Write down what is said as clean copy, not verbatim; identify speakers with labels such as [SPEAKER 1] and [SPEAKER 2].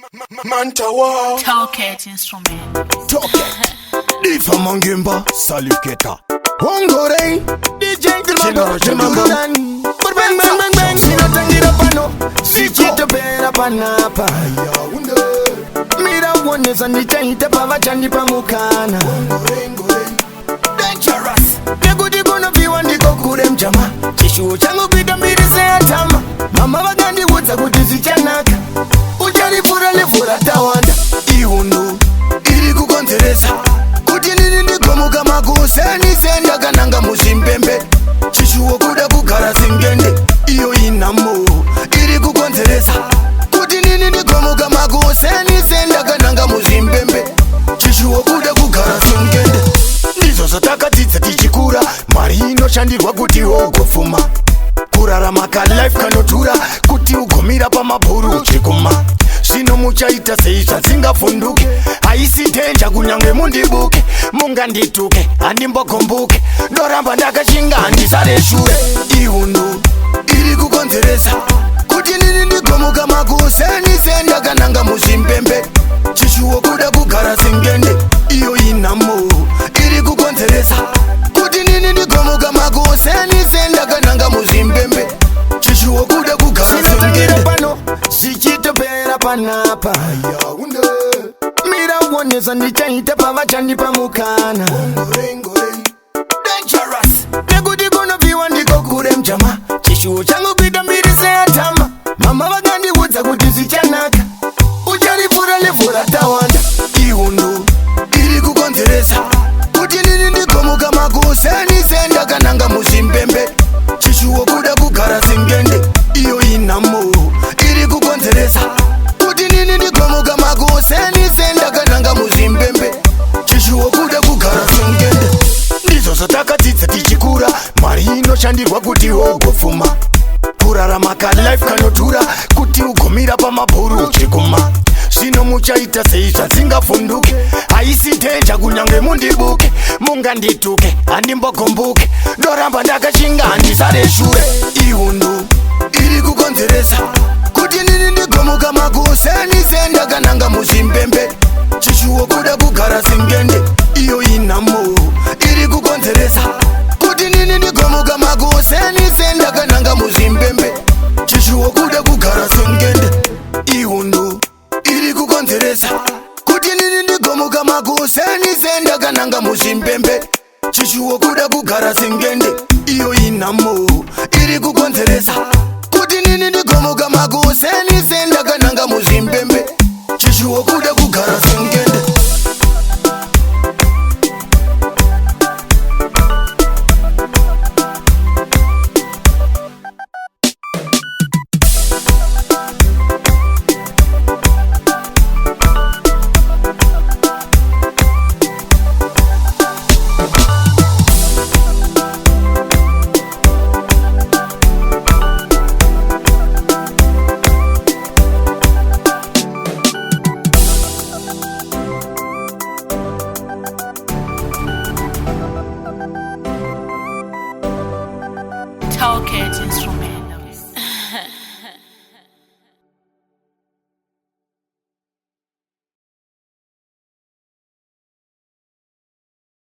[SPEAKER 1] Mantawa
[SPEAKER 2] Talkat instrument.
[SPEAKER 1] Talkat Difa mangimba Saluketa Hongore DJ Mambo Bang bang bang bang Sinatangira pano Sichito pera panapa Mira wone sanitaita pavachandi pamukana Dangerous Nekuti kunobviwa ndiko kure mujama Chishuo changu pita mbiri seyatama Mama vagandi wudza kuti zichanaka Ucharipura levhura tawanda Ihondo irikukonzeresa kuti nini ndigomuka makuseni sendakananga muzimbembe Chishuo kuda kugara singende iyo inamo irikukonzeresa kuti nini ndigomuka makuseni sendakananga muzimbembe Chishuo kuda kugara singende Ndizo zotakadzidza tichikura mari inoshandirwa kuti ugofuma kurarama kalife kanotura kuti ugomira pamabhuru uchikuma zvino muchaita sei zvasingafunduke haisi dhenja kunyange mundibuke mungandituke handimbogombuke ndoramba ndakashinga handisare shure Ihondo irikukonzeresa kuti nini ndigomuka makuseni sendakananga muzimbembe Chishuo kuda kugara singende iyo inamo irikukonzeresa kuti nini ndigomuka makuseni sendakananga muzimbembe Chishuo kuda kugara singende pano zichitopera panapa Mira wonesa ndichaita pavachandi pamukana Dangerous Nekuti kunobviwa ndiko kure mujama Chishuo changu pita mbiri seyatama Mama vakandiudza kuti zichanaka Ucharipura levhura tawanda Ihondo irikukonzeresa kuti nini ndigomuka makuseni sendakananga muzimbembe Chishuo kuda kugara singende iyo inamo irikukonzeresa kuti nini ndigomuka makuseni sendakananga muzimbembe Chishuo kuda kugara singende Ndizo zotakadzidza tichikura mari inoshandirwa kuti ugofuma kurarama kalife kanotura kuti ugomira pamabhuru uchikuma zvino muchaita sei zvasingafunduke haisi dhenja kunyange mundibuke mungandituke handimbogombuke ndoramba ndakashinga handisare shure Ihondo irikukonzeresa kuti nini ndigomuka makuseni sendakananga muzimbembe Chishuo kuda kugara singende iyo inamo irikukonzeresa kuti nini ndigomuka makuseni sendakananga muzimbembe Chishuo kuda kugara singende Ihondo irikukonzeresa kuti nini ndigomuka makuseni sendakananga muzimbembe Chishuo kuda kugara singende iyo inamo irikukonzeresa kuti nini ndigomuka makuseni sendakananga muzimbembe Chishuo kuda kugara singende
[SPEAKER 2] Talkat instrument.